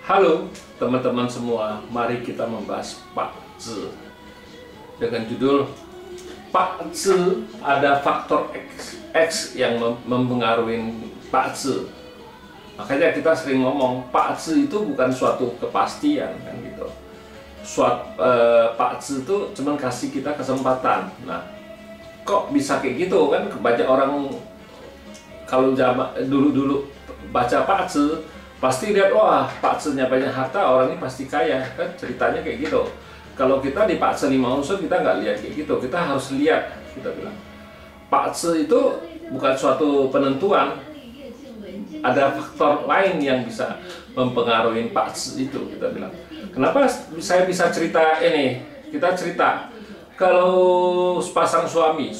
Halo teman-teman semua, mari kita membahas Pak Zi dengan judul Pak Zi ada faktor X yang mempengaruhi Pak Zi. Makanya kita sering ngomong Pak Zi itu bukan suatu kepastian kan gitu. Pak Zi itu cuma kasih kita kesempatan. Nah, kok bisa kayak gitu kan? Banyak orang kalau dulu baca Pak Zi pasti lihat, wah Pak Zi-nya banyak harta, orang ini pasti kaya kan, ceritanya kayak gitu. Kalau kita di Pak Zi 5 unsur kita nggak lihat kayak gitu, kita harus lihat, kita bilang Pak Zi itu bukan suatu penentuan, ada faktor lain yang bisa mempengaruhi Pak Zi itu, kita bilang. Kenapa saya bisa cerita ini? Kita cerita kalau sepasang suami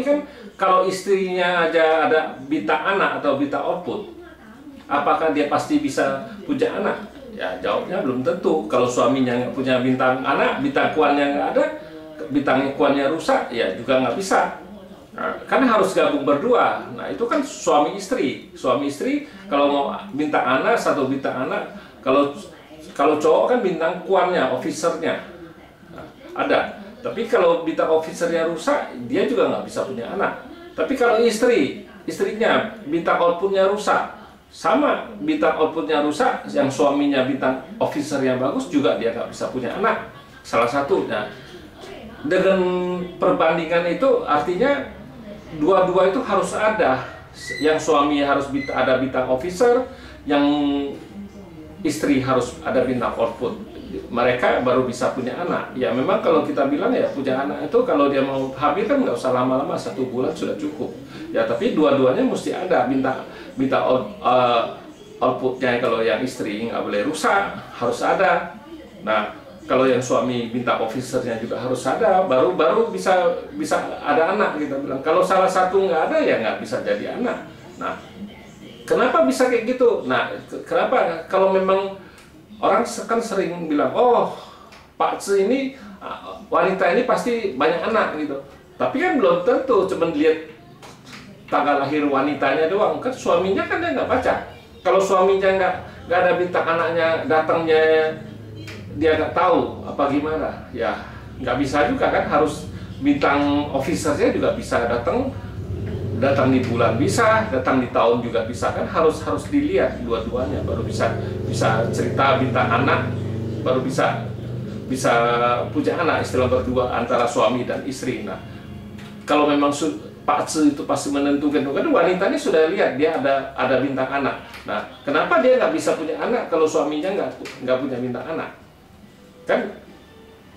kan kalau istrinya aja ada bintang anak atau bintang output, apakah dia pasti bisa punya anak? Ya jawabnya belum tentu. Kalau suaminya nggak punya bintang anak, bintang kuannya nggak ada, bintang kuannya rusak, ya juga nggak bisa. Nah, kan harus gabung berdua. Nah itu kan suami istri. Suami istri kalau mau bintang anak, satu bintang anak. Kalau cowok kan bintang kuannya, officernya ada. Tapi kalau bintang officernya rusak, dia juga nggak bisa punya anak. Tapi kalau istrinya bintang outputnya rusak, sama bintang outputnya rusak, yang suaminya bintang officer yang bagus juga dia nggak bisa punya anak. Salah satunya. Dengan perbandingan itu artinya dua-dua itu harus ada. Yang suami harus ada bintang officer, yang istri harus ada bintang output. Mereka baru bisa punya anak. Ya memang kalau kita bilang ya punya anak itu kalau dia mau hamil kan nggak usah lama-lama, 1 bulan sudah cukup. Ya tapi dua-duanya mesti ada bintang outputnya. Kalau yang istri nggak boleh rusak, harus ada. Nah kalau yang suami bintang officernya juga harus ada, baru bisa ada anak, kita bilang. Kalau salah satu nggak ada ya nggak bisa jadi anak. Nah kenapa bisa kayak gitu? Nah kenapa kalau memang orang kan sering bilang, oh Pak Zi ini wanita ini pasti banyak anak gitu. Tapi kan belum tentu, cuma lihat tanggal lahir wanitanya doang. Kan suaminya kan dia nggak baca. Kalau suaminya nggak ada bintang anaknya, datangnya dia nggak tahu apa gimana. Ya nggak bisa juga kan, harus bintang officernya juga bisa datang di bulan bisa, datang di tahun juga bisa kan, harus dilihat dua-duanya baru bisa cerita bintang anak, baru bisa punya anak, istilah berdua antara suami dan istri. Nah kalau memang Pak Zi itu pasti menentukan, kan wanita ini sudah lihat dia ada bintang anak. Nah kenapa dia nggak bisa punya anak kalau suaminya nggak punya bintang anak kan?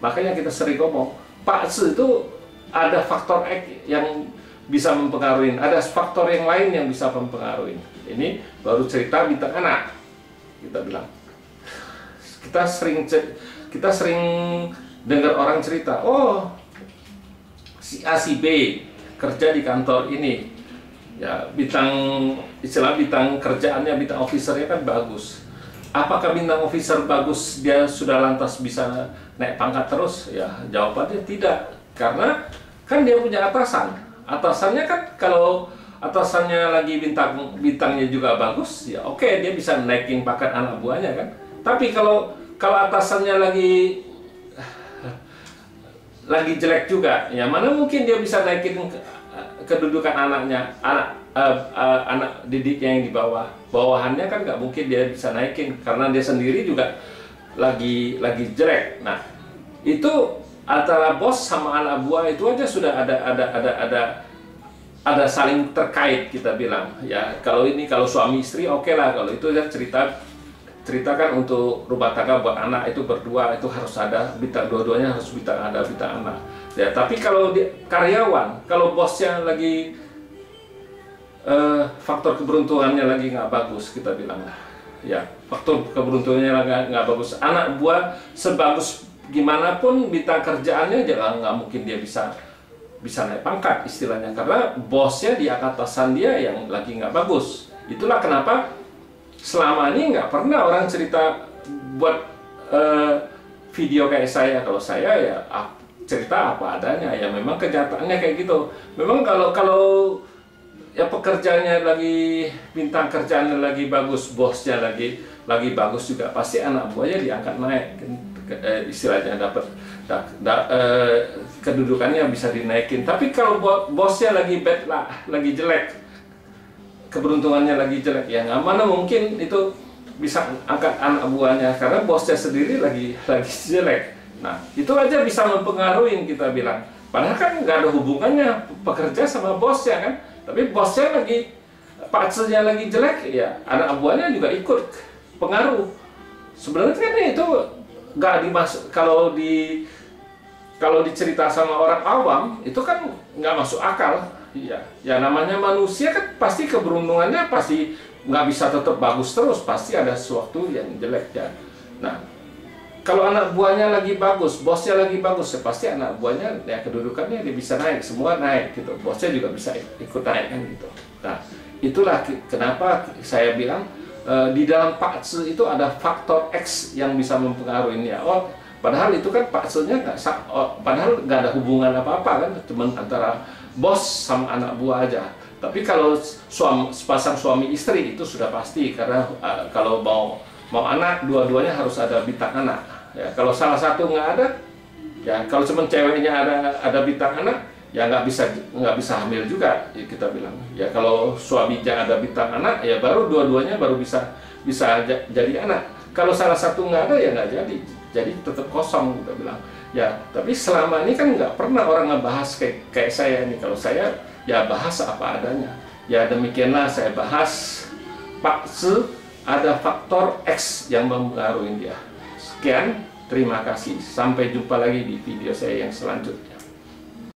Makanya kita sering ngomong Pak Zi itu ada faktor X yang bisa mempengaruhi, ada faktor yang lain yang bisa mempengaruhi. Ini baru cerita bintang anak, kita bilang. Kita sering dengar orang cerita, oh si A si B kerja di kantor ini, ya istilah bintang kerjaannya, bintang officernya kan bagus. Apakah bintang officer bagus dia sudah lantas bisa naik pangkat terus? Ya jawabannya tidak, karena kan dia punya atasannya kan. Kalau atasannya lagi bintangnya juga bagus, ya oke, dia bisa naikin pangkat anak buahnya kan. Tapi kalau atasannya lagi jelek juga, ya mana mungkin dia bisa naikin kedudukan anak didiknya yang di bawahannya kan, nggak mungkin dia bisa naikin karena dia sendiri juga lagi jelek. Nah itu antara bos sama anak buah itu aja sudah ada saling terkait, kita bilang. Ya kalau suami istri oke lah, kalau itu ya ceritakan untuk rumah tangga buat anak itu berdua itu harus ada bintang, dua-duanya harus ada bintang anak. Ya tapi kalau karyawan, kalau bosnya lagi faktor keberuntungannya lagi nggak bagus, kita bilang. Ya faktor keberuntungannya nggak bagus, anak buah sebagus gimana pun bintang kerjaannya nggak mungkin dia bisa naik pangkat istilahnya, karena bosnya di atasan dia yang lagi nggak bagus. Itulah kenapa selama ini nggak pernah orang cerita buat video kayak saya. Kalau saya ya cerita apa adanya, ya memang kenyataannya kayak gitu. Memang kalau ya pekerjaannya lagi, bintang kerjaannya lagi bagus, bosnya lagi lagi bagus juga, pasti anak buahnya diangkat naik, istilahnya dapat kedudukannya bisa dinaikin. Tapi kalau bosnya lagi bad lah, lagi jelek, keberuntungannya lagi jelek, ya nggak mana mungkin itu bisa angkat anak buahnya, karena bosnya sendiri lagi jelek. Nah, itu aja bisa mempengaruhi, kita bilang. Padahal kan nggak ada hubungannya pekerja sama bosnya kan. Tapi bosnya lagi, pakcenya lagi jelek, ya anak buahnya juga ikut pengaruh. Sebenarnya kan itu nggak dimasuk, kalau dicerita sama orang awam, itu kan nggak masuk akal. Ya namanya manusia kan pasti keberuntungannya pasti nggak bisa tetap bagus terus, pasti ada sesuatu yang jelek ya. Nah, kalau anak buahnya lagi bagus, bosnya lagi bagus, ya pasti anak buahnya ya kedudukannya dia bisa naik, semua naik gitu. Bosnya juga bisa ikut naik kan gitu. Nah, itulah kenapa saya bilang di dalam pakce itu ada faktor X yang bisa mempengaruhinya. Oh, padahal itu kan paksenya padahal nggak ada hubungan apa-apa kan, cuma antara bos sama anak buah aja. Tapi kalau sepasang suami istri itu sudah pasti, karena kalau mau anak, dua-duanya harus ada bintang anak. Ya, kalau salah satu nggak ada, ya kalau cuma ceweknya ada bintang anak, ya nggak bisa hamil juga, ya kita bilang. Ya kalau suaminya ada bintang anak, ya baru dua-duanya baru bisa jadi anak. Kalau salah satu nggak ada, ya nggak jadi tetap kosong, kita bilang. Ya, tapi selama ini kan nggak pernah orang ngebahas kayak saya ini. Kalau saya ya bahas apa adanya. Ya demikianlah saya bahas pakce, ada faktor X yang mempengaruhi dia. Sekian, terima kasih. Sampai jumpa lagi di video saya yang selanjutnya.